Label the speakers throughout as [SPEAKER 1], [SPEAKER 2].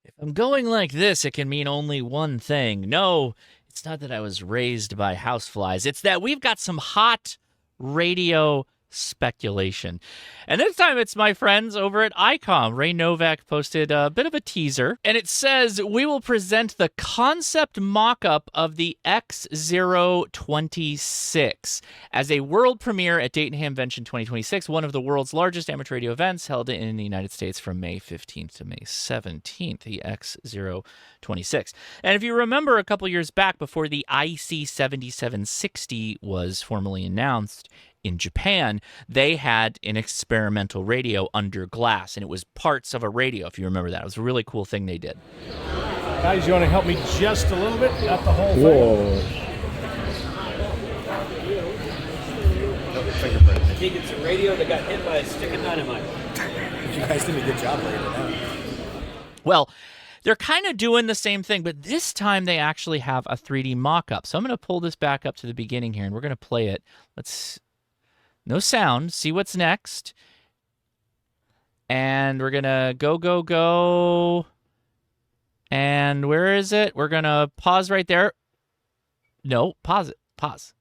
[SPEAKER 1] If I'm going like this, it can mean only one thing. No, it's not that I was raised by houseflies. It's that we've got some hot radio speculation. And this time it's my friends over at Icom. Ray Novak posted a bit of a teaser, and it says, we will present the concept mock-up of the X026 as a world premiere at Dayton Hamvention 2026, one of the world's largest amateur radio events held in the United States from May 15th to May 17th, the X026. And if you remember a couple years back, before the IC7760 was formally announced, in Japan, they had an experimental radio under glass, and it was parts of a radio, if you remember that. It was a really cool thing they did.
[SPEAKER 2] Guys, you want to help me just a little bit? Not the whole thing?
[SPEAKER 3] Whoa.
[SPEAKER 4] Fingerprint. I think it's a radio that got hit by a stick of dynamite.
[SPEAKER 3] You guys did a good job later now.
[SPEAKER 1] Well, they're kind of doing the same thing, but this time they actually have a 3D mock-up. So I'm going to pull this back up to the beginning here, and we're going to play it. No sound. See what's next. And we're going to go. And where is it? We're going to pause right there. No, pause it. Pause.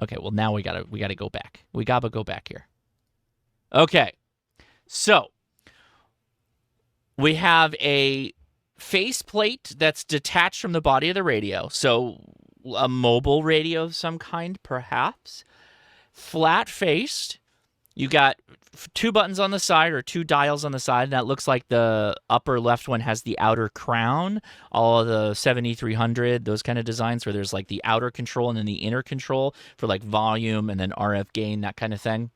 [SPEAKER 1] Okay, well, now we got to go back. We got to go back here. Okay. So, we have a faceplate that's detached from the body of the radio. So, a mobile radio of some kind, perhaps. Flat-faced. You got two buttons on the side, or two dials on the side, and that looks like the upper left one has the outer crown. All of the 7300, those kind of designs where there's like the outer control and then the inner control for like volume and then RF gain, that kind of thing.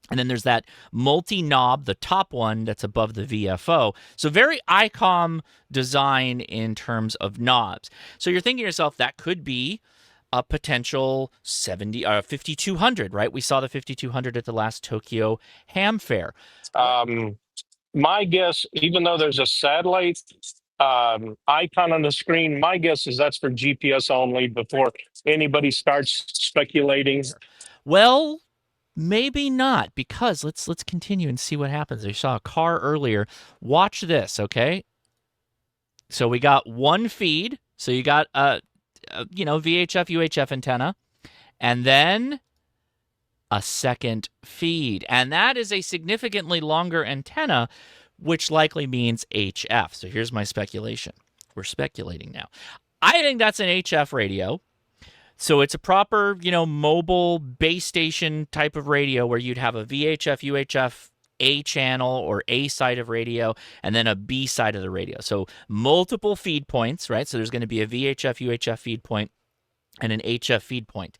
[SPEAKER 1] And then there's that multi-knob, the top one that's above the VFO. So very Icom design in terms of knobs. So you're thinking to yourself, that could be a potential 5200, right? We saw the 5200 at the last Tokyo Ham Fair.
[SPEAKER 5] My guess, even though there's a satellite icon on the screen, my guess is that's for GPS only before anybody starts speculating.
[SPEAKER 1] Well, maybe not, because let's continue and see what happens. I saw a car earlier. Watch this, okay? So we got one feed. So you got VHF, UHF antenna, and then a second feed. And that is a significantly longer antenna, which likely means HF. So here's my speculation. We're speculating now. I think that's an HF radio. So it's a proper, mobile base station type of radio where you'd have a VHF, UHF, A channel or A side of radio, and then a B side of the radio. So multiple feed points, right? So there's going to be a VHF, UHF feed point and an HF feed point.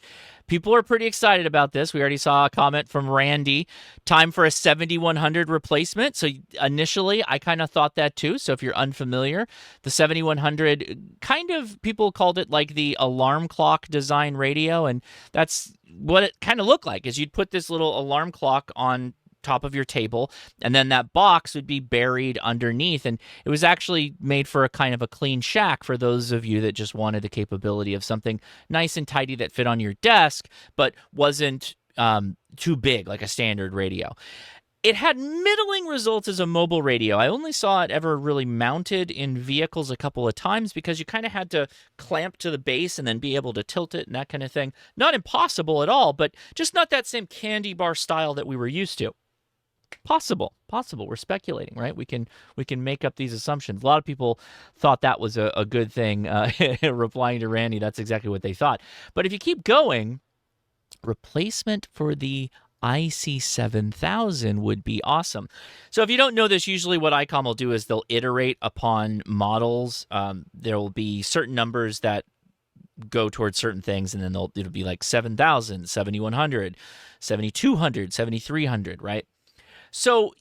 [SPEAKER 1] People are pretty excited about this. We already saw a comment from Randy. Time for a 7100 replacement. So initially, I kind of thought that too. So if you're unfamiliar, the 7100, kind of people called it like the alarm clock design radio. And that's what it kind of looked like, is you'd put this little alarm clock on top of your table, and then that box would be buried underneath, and it was actually made for a kind of a clean shack for those of you that just wanted the capability of something nice and tidy that fit on your desk but wasn't too big like a standard radio. It had middling results as a mobile radio. I only saw it ever really mounted in vehicles a couple of times because you kind of had to clamp to the base and then be able to tilt it and that kind of thing. Not impossible at all, but just not that same candy bar style that we were used to. Possible. We're speculating, right? We can make up these assumptions. A lot of people thought that was a good thing. Replying to Randy, that's exactly what they thought. But if you keep going, replacement for the IC7000 would be awesome. So if you don't know this, usually what Icom will do is they'll iterate upon models. There will be certain numbers that go towards certain things, and then it'll be like 7000, 7100, 7200, 7300, right? So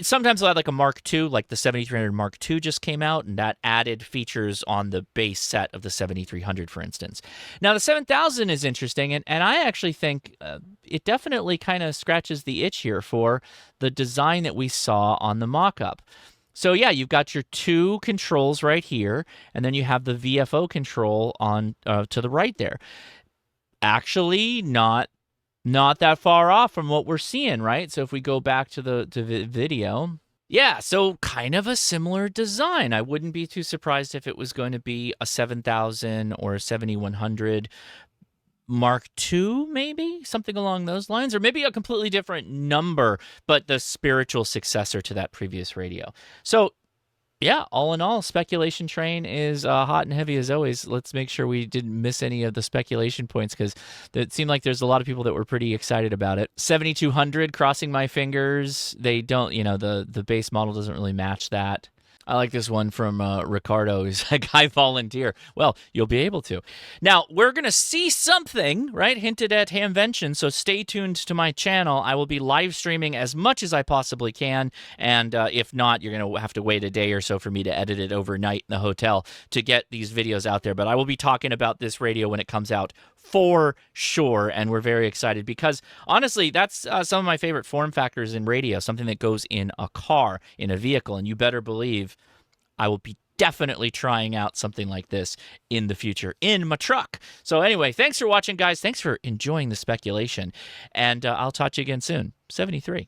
[SPEAKER 1] sometimes they'll add like a Mark II, like the 7300 Mark II just came out, and that added features on the base set of the 7300, for instance. Now, the 7000 is interesting, and I actually think it definitely kind of scratches the itch here for the design that we saw on the mock-up. So yeah, you've got your two controls right here, and then you have the VFO control on to the right there. Actually, not that far off from what we're seeing, right? So if we go back to the video, Yeah, so kind of a similar design. I wouldn't be too surprised if it was going to be a 7000 or a 7100 Mark II, maybe something along those lines, or maybe a completely different number, but the spiritual successor to that previous radio. So yeah, all in all, speculation train is hot and heavy as always. Let's make sure we didn't miss any of the speculation points because it seemed like there's a lot of people that were pretty excited about it. 7200, crossing my fingers. They don't, the base model doesn't really match that. I like this one from Ricardo. He's like, I volunteer. Well, you'll be able to. Now, we're going to see something, right, hinted at Hamvention, so stay tuned to my channel. I will be live streaming as much as I possibly can, and if not, you're going to have to wait a day or so for me to edit it overnight in the hotel to get these videos out there. But I will be talking about this radio when it comes out for sure, and we're very excited because, honestly, that's some of my favorite form factors in radio, something that goes in a car, in a vehicle, and you better believe I will be definitely trying out something like this in the future in my truck. So anyway, thanks for watching, guys. Thanks for enjoying the speculation, and I'll talk to you again soon. 73.